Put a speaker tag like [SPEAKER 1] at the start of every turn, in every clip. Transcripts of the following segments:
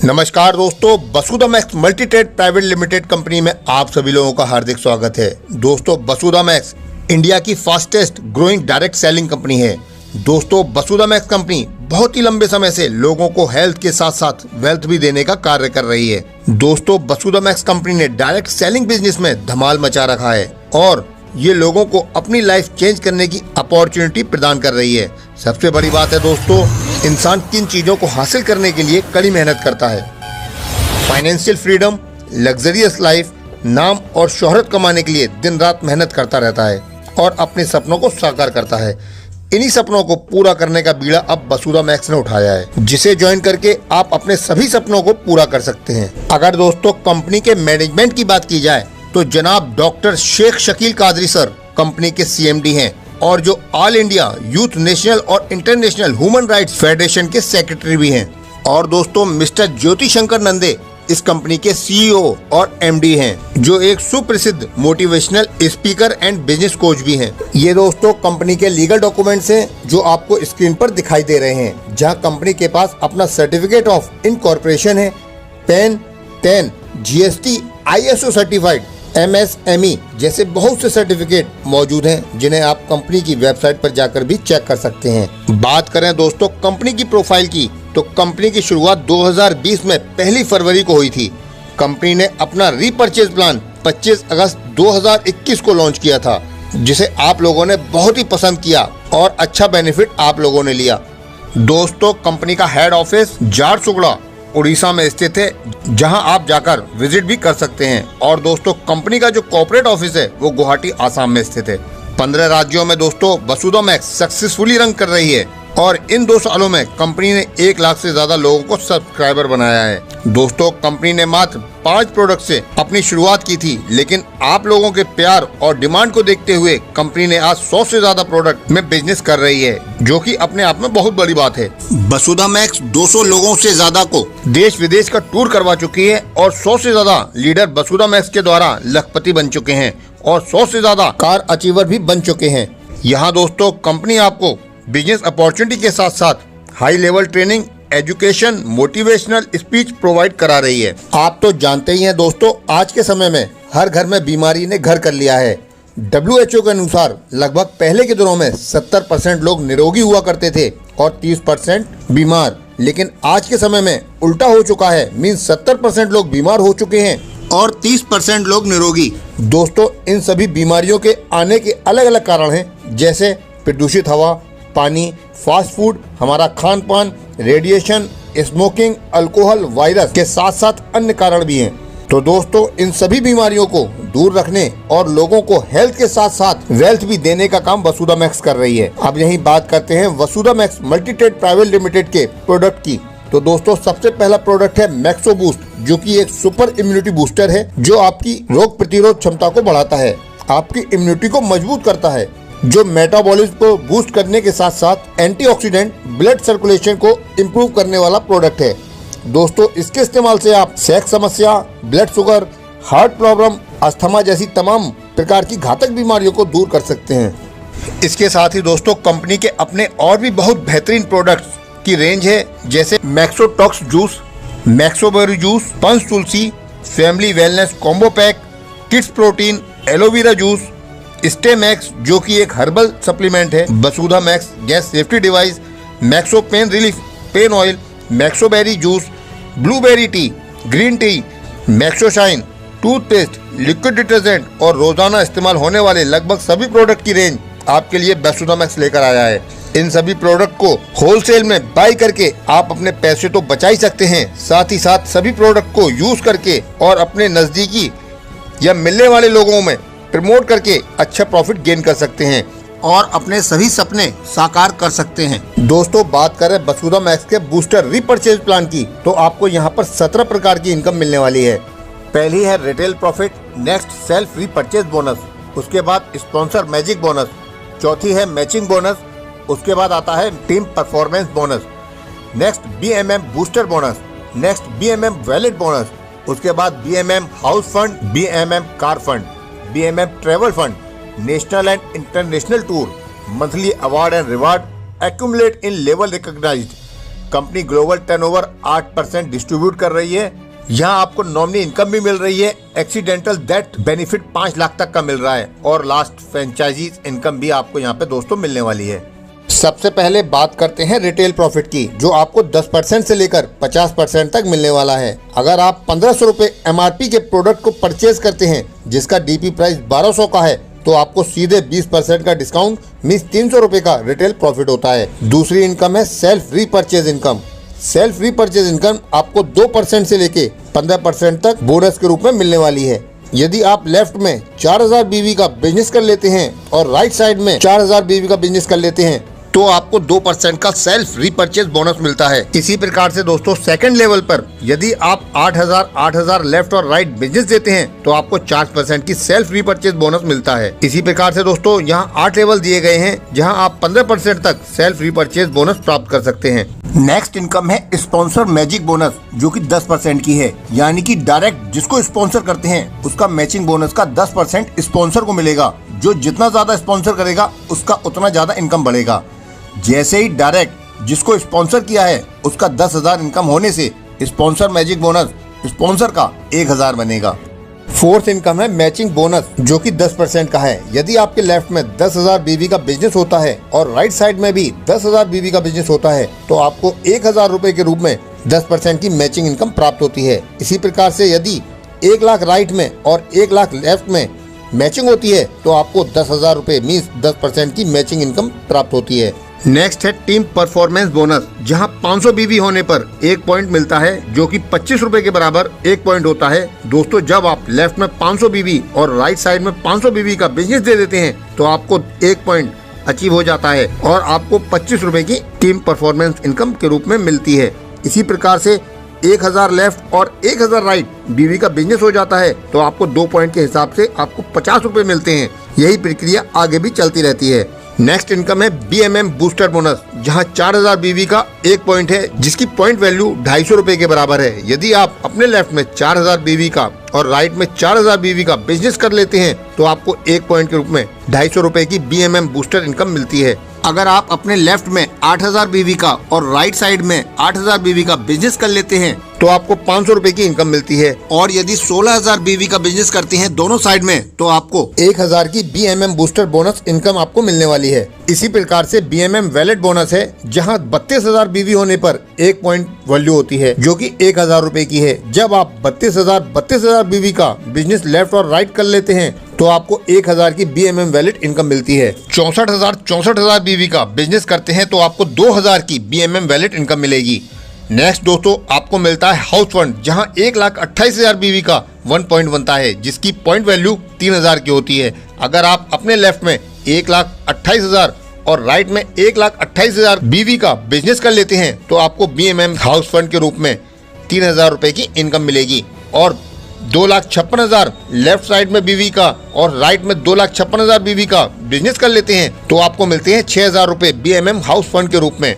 [SPEAKER 1] नमस्कार दोस्तों, Vasudha Max multi trade private limited company में आप सभी लोगों का हार्दिक स्वागत है। दोस्तों, वसुधा मैक्स इंडिया की fastest growing direct selling company है। दोस्तों, वसुधा मैक्स कंपनी बहुत ही लंबे समय से लोगों को हेल्थ के साथ साथ वेल्थ भी देने का कार्य कर रही है। दोस्तों, वसुधा मैक्स कंपनी ने डायरेक्ट सेलिंग बिजनेस में धमाल मचा रखा है और ये लोगों को अपनी लाइफ चेंज करने की अपॉर्चुनिटी प्रदान कर रही है। सबसे बड़ी बात है दोस्तों, इंसान किन चीजों को हासिल करने के लिए कड़ी मेहनत करता है। फाइनेंशियल फ्रीडम, लग्जरियस लाइफ, नाम और शोहरत कमाने के लिए दिन रात मेहनत करता रहता है और अपने सपनों को साकार करता है। इन्हीं सपनों को पूरा करने का बीड़ा अब वसुधा मैक्स ने उठाया है, जिसे ज्वाइन करके आप अपने सभी सपनों को पूरा कर सकते हैं। अगर दोस्तों कंपनी के मैनेजमेंट की बात की जाए तो जनाब doctor Sheikh Shakeel Qadri sir company के सीएमडी हैं और जो ऑल इंडिया यूथ नेशनल और इंटरनेशनल ह्यूमन राइट्स फेडरेशन के सेक्रेटरी भी हैं। और दोस्तों मिस्टर ज्योति शंकर नंदे इस कंपनी के सीईओ और एमडी हैं, जो एक सुप्रसिद्ध motivational speaker and business coach भी हैं। ये दोस्तों कंपनी के लीगल डॉक्यूमेंट्स हैं जो आपको स्क्रीन पर दिखाई दे रहे हैं, जहां कंपनी के पास अपना सर्टिफिकेट ऑफ इनकॉर्पोरेशन है, pan, ten, GST, ISO certified, MSME जैसे बहुत से सर्टिफिकेट मौजूद हैं, जिन्हें आप कंपनी की वेबसाइट पर जाकर भी चेक कर सकते हैं। बात करें दोस्तों कंपनी की प्रोफाइल की, तो कंपनी की शुरुआत 2020 में 1 फरवरी को हुई थी। कंपनी ने अपना रीपर्चेज प्लान 25 अगस्त 2021 को लॉन्च किया था, जिसे आप लोगों ने बहुत ही पसंद किया और अच्छा बेनिफिट आप लोगों ने लिया। दोस्तों कंपनी का हेड ऑफिस झारसुगड़ा उड़ीसा में स्थित है, जहां आप जाकर विजिट भी कर सकते हैं। और दोस्तों कंपनी का जो कॉर्पोरेट ऑफिस है वो गुवाहाटी आसाम में स्थित है। 15 राज्यों में दोस्तों वसुधा मैक्स सक्सेसफुली रन कर रही है और इन 2 सालों में कंपनी ने 1 लाख से ज्यादा लोगों को सब्सक्राइबर बनाया है। दोस्तों कंपनी ने मात्र 5 प्रोडक्ट से अपनी शुरुआत की थी, लेकिन आप लोगों के प्यार और डिमांड को देखते हुए कंपनी ने आज 100 से ज्यादा प्रोडक्ट में बिजनेस कर रही है, जो कि अपने आप में बहुत बड़ी बात है। वसुधा मैक्स 200 लोगों से ज्यादा को देश विदेश का टूर करवा चुकी है और 100 से ज्यादा लीडर वसुधा मैक्स के द्वारा लखपति बन चुके हैं और 100 से ज्यादा कार अचीवर भी बन चुके हैं। यहाँ दोस्तों कंपनी आपको बिजनेस अपॉर्चुनिटी के साथ साथ high level training, education, motivational speech provide करा रही है। आप तो जानते ही हैं दोस्तों, आज के समय में हर घर में बीमारी ने घर कर लिया है। WHO के अनुसार लगभग पहले के दिनों में 70% लोग निरोगी हुआ करते थे और 30% बीमार, लेकिन आज के समय में उल्टा हो चुका है। मीन्स 70% लोग बीमार हो चुके हैं और 30% लोग निरोगी। दोस्तों इन सभी बीमारियों के आने के अलग अलग कारण हैं, जैसे प्रदूषित हवा, पानी, फास्ट फूड, हमारा खान पान, रेडिएशन, स्मोकिंग, अल्कोहल, वायरस के साथ साथ अन्य कारण भी हैं। तो दोस्तों इन सभी बीमारियों को दूर रखने और लोगों को हेल्थ के साथ साथ वेल्थ भी देने का काम वसुधा मैक्स कर रही है। अब यही बात करते हैं Vasudha Max multi trade private limited के प्रोडक्ट की। तो दोस्तों सबसे पहला प्रोडक्ट है मैक्सो बूस्ट, जो कि एक सुपर इम्यूनिटी बूस्टर है, जो आपकी रोग प्रतिरोध क्षमता को बढ़ाता है, आपकी इम्यूनिटी को मजबूत करता है, जो मेटाबॉलिज्म को बूस्ट करने के साथ साथ एंटीऑक्सीडेंट, ब्लड सर्कुलेशन को इम्प्रूव करने वाला प्रोडक्ट है। दोस्तों इसके इस्तेमाल से आप सेक्स समस्या, blood sugar, heart problem, asthma जैसी तमाम प्रकार की घातक बीमारियों को दूर कर सकते हैं। इसके साथ ही दोस्तों कंपनी के अपने और भी बहुत बेहतरीन प्रोडक्ट्स की रेंज है, जैसे Maxotox juice, Maxoberry juice, punch tulsi, family wellness combo pack, kids protein, aloe vera juice, stay Max जो कि एक हर्बल सप्लीमेंट है, Vasudha Max gas safety device, Maxo pain relief pain oil, Maxoberry juice, blueberry tea, green tea, Maxo shine toothpaste, liquid detergent और रोजाना इस्तेमाल होने वाले लगभग सभी प्रोडक्ट की रेंज आपके लिए वसुधा मैक्स लेकर आया है। इन सभी प्रोडक्ट को होलसेल में बाई करके आप अपने पैसे तो बचा ही सकते हैं, साथ ही साथ सभी प्रोडक्ट को यूज करके और अपने नजदीकी या मिलने वाले लोगों में प्रमोट करके अच्छा प्रॉफिट गेन कर सकते हैं और अपने सभी सपने साकार कर सकते हैं। दोस्तों बात करें वसुधा मैक्स के बूस्टर रीपर्चेज प्लान की, तो आपको यहाँ पर 17 प्रकार की इनकम मिलने वाली है। पहली है retail profit, next self repurchase bonus, उसके बाद स्पॉन्सर मैजिक बोनस, चौथी है मैचिंग बोनस, उसके बाद आता है team performance bonus, next BMM booster bonus, next BMM wallet bonus, उसके बाद BMM house fund, BMM car fund, BMM travel fund, national and international tour, monthly award and reward, accumulate in level recognized, company global turnover 8% distribute कर रही है। यहाँ आपको nominee income भी मिल रही है। एक्सीडेंटल डेथ बेनिफिट 5 लाख तक का मिल रहा है और लास्ट फ्रेंचाइजी इनकम भी आपको यहाँ पे दोस्तों मिलने वाली है। सबसे पहले बात करते हैं रिटेल प्रॉफिट की, जो आपको 10% से लेकर 50% तक मिलने वाला है। अगर आप 1500 रुपए MRP के प्रोडक्ट को परचेज करते हैं जिसका DP प्राइस 1200 का है, तो आपको सीधे 20% का डिस्काउंट मींस 300 रुपए का रिटेल प्रॉफिट होता है। दूसरी इनकम है self repurchase income. Self repurchase income आपको 2% से लेके 15% तक बोनस के रूप में मिलने वाली है। यदि आप लेफ्ट में 4000 BV का बिजनेस कर लेते हैं और राइट साइड में 4000 BV का बिजनेस कर लेते हैं, तो आपको 2% का सेल्फ रीपर्चेज बोनस मिलता है। इसी प्रकार से दोस्तों सेकंड लेवल पर यदि आप 8000 लेफ्ट और राइट बिजनेस देते हैं, तो आपको 4% की सेल्फ रीपर्चेज बोनस मिलता है। इसी प्रकार से दोस्तों यहाँ 8 लेवल दिए गए हैं जहाँ आप 15% तक सेल्फ रीपर्चेज बोनस प्राप्त कर सकते हैं। नेक्स्ट इनकम है स्पॉन्सर मैजिक बोनस, जो कि 10% की है। यानी कि डायरेक्ट जिसको स्पॉन्सर करते हैं उसका मैचिंग बोनस का 10% स्पॉन्सर को मिलेगा। जो जितना ज्यादा स्पॉन्सर करेगा उसका उतना ज्यादा इनकम बढ़ेगा। जैसे ही डायरेक्ट जिसको स्पॉन्सर किया है उसका 10,000 इनकम होने से स्पॉन्सर मैजिक बोनस स्पॉन्सर का 1000 बनेगा। फोर्थ इनकम है मैचिंग बोनस, जो कि 10% का है। यदि आपके लेफ्ट में 10,000 BV का बिजनेस होता है और राइट साइड में भी 10,000 BV का बिजनेस होता है, तो आपको 1000 रुपए के रूप में 10% की मैचिंग इनकम प्राप्त होती है। इसी प्रकार से यदि 1 लाख राइट में और 1 लाख लेफ्ट में मैचिंग होती है, तो आपको 10,000 रुपए मीन्स 10% की मैचिंग इनकम प्राप्त होती है। नेक्स्ट है टीम परफॉर्मेंस बोनस, जहां 500 BV होने पर 1 पॉइंट मिलता है, जो कि 25 रुपए के बराबर 1 पॉइंट होता है। दोस्तों जब आप लेफ्ट में 500 BV और राइट साइड में 500 BV का बिजनेस दे देते हैं, तो आपको 1 पॉइंट अचीव हो जाता है और आपको 25 रुपए की टीम परफॉर्मेंस इनकम के रूप में मिलती है। इसी प्रकार से 1000 लेफ्ट और 1000 राइट BV का बिजनेस हो जाता है, तो आपको 2 पॉइंट के हिसाब से आपको 50 रुपए मिलते हैं। यही प्रक्रिया आगे भी चलती रहती है। नेक्स्ट इनकम है BMM बूस्टर बोनस, जहां 4000 BV का 1 पॉइंट है, जिसकी पॉइंट वैल्यू 250 रुपए के बराबर है। यदि आप अपने लेफ्ट में 4000 BV का और राइट में 4000 BV का बिजनेस कर लेते हैं, तो आपको 1 पॉइंट के रूप में 250 रुपए की BMM बूस्टर इनकम मिलती है। अगर आप अपने लेफ्ट में 8000 BV का और राइट साइड में 8000 BV का बिजनेस कर लेते हैं, तो आपको 500 रुपए की इनकम मिलती है। और यदि 16000 BV का बिजनेस करते हैं दोनों साइड में, तो आपको 1000 की BMM बूस्टर बोनस इनकम आपको मिलने वाली है। इसी प्रकार से BMM वैलेट बोनस है, जहां 32000 BV होने पर 1 पॉइंट वैल्यू होती है, जो कि 1000 रुपए की है। जब आप 32000 BV का बिजनेस लेफ्ट और राइट कर लेते हैं, तो आपको 1000 की BMM वैलेट इनकम मिलती है। 64,000 BV का बिजनेस करते हैं, तो आपको 2000 की BMM वैलेट इनकम मिलेगी। नेक्स्ट दोस्तों आपको मिलता है हाउस फंड, जहां 1,28,000 BV का 1 पॉइंट बनता है, जिसकी पॉइंट वैल्यू 3000 की होती है। अगर आप अपने लेफ्ट में 1,28,000 और राइट में 1,28,000 BV का बिजनेस कर लेते हैं, तो आपको BMM हाउस फंड के रूप में 3000 रुपए की इनकम मिलेगी। और 2,56,000 लेफ्ट साइड में BV का और राइट में 2,56,000 BV का बिजनेस कर लेते हैं, तो आपको मिलते हैं 6000 रुपए BMM हाउस फंड के रूप में।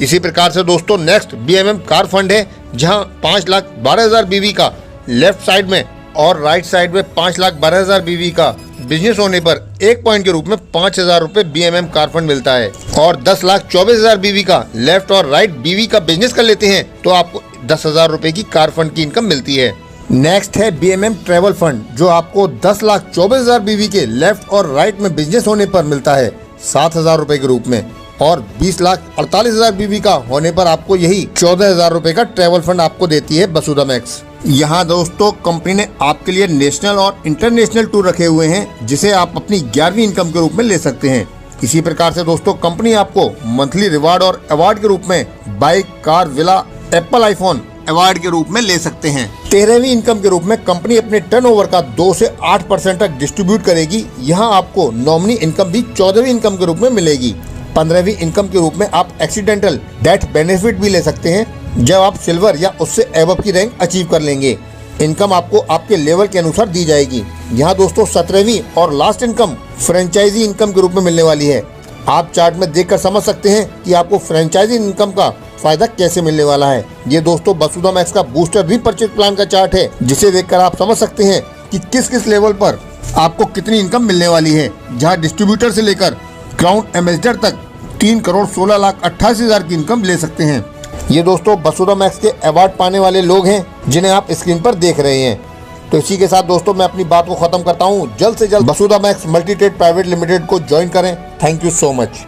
[SPEAKER 1] इसी प्रकार से दोस्तों नेक्स्ट BMM कार फंड है, जहां 5,12,000 BV का लेफ्ट साइड में और राइट साइड में 5,12,000 BV का बिजनेस होने पर 1 पॉइंट के रूप में 5000 रुपए BMM कार फंड मिलता है। और 10,24,000 BV का लेफ्ट और राइट BV का बिजनेस कर लेते हैं, तो आपको 10,000 रुपए की कार फंड की इनकम मिलती है। नेक्स्ट है BMM ट्रेवल फंड, जो आपको 10,24,000 BV के लेफ्ट और राइट में बिजनेस होने पर मिलता है 7,000 रुपए के रूप में। और 20,48,000 BV का होने पर आपको यही 14,000 रुपए का ट्रेवल फंड आपको देती है वसुधा मैक्स। यहाँ दोस्तों कंपनी ने आपके लिए नेशनल और इंटरनेशनल टूर रखे हुए हैं, जिसे आप अपनी 11वीं इनकम के रूप में ले सकते हैं। इसी प्रकार से दोस्तों कंपनी आपको मंथली रिवार्ड और अवार्ड के रूप में bike, car, villa, Apple iPhone award के रूप में ले सकते हैं। 13वीं इनकम के रूप में कंपनी अपने टर्नओवर का 2 से 8% तक डिस्ट्रीब्यूट करेगी। यहाँ आपको नॉमिनी इनकम भी 14वीं इनकम के रूप में मिलेगी। 15वीं इनकम के रूप में आप एक्सीडेंटल डेथ बेनिफिट भी ले सकते हैं, जब आप सिल्वर या उससे एबव की रैंक अचीव कर लेंगे। इनकम आपको आपके लेवल के अनुसार दी जाएगी। यहाँ दोस्तों 17वीं और लास्ट इनकम फ्रेंचाइजी इनकम के रूप में मिलने वाली है। आप चार्ट में देखकर समझ सकते हैं कि आपको फ्रेंचाइजी इनकम का फायदा कैसे मिलने वाला है। ये दोस्तों वसुधा मैक्स का बूस्टर रीपर्चेज प्लान का चार्ट है, जिसे देखकर आप समझ सकते हैं कि किस किस लेवल पर आपको कितनी इनकम मिलने वाली है। जहां डिस्ट्रीब्यूटर से लेकर ग्राउंड एम्बेसडर तक 3,16,88,000 की इनकम ले सकते हैं। ये दोस्तों वसुधा मैक्स के अवार्ड पाने वाले लोग हैं जिन्हें आप स्क्रीन पर देख रहे हैं। तो इसी के साथ दोस्तों मैं अपनी बात को खत्म करता हूँ। जल्द से जल्द Vasudha Max multi trade private limited को ज्वाइन करें। Thank you so much.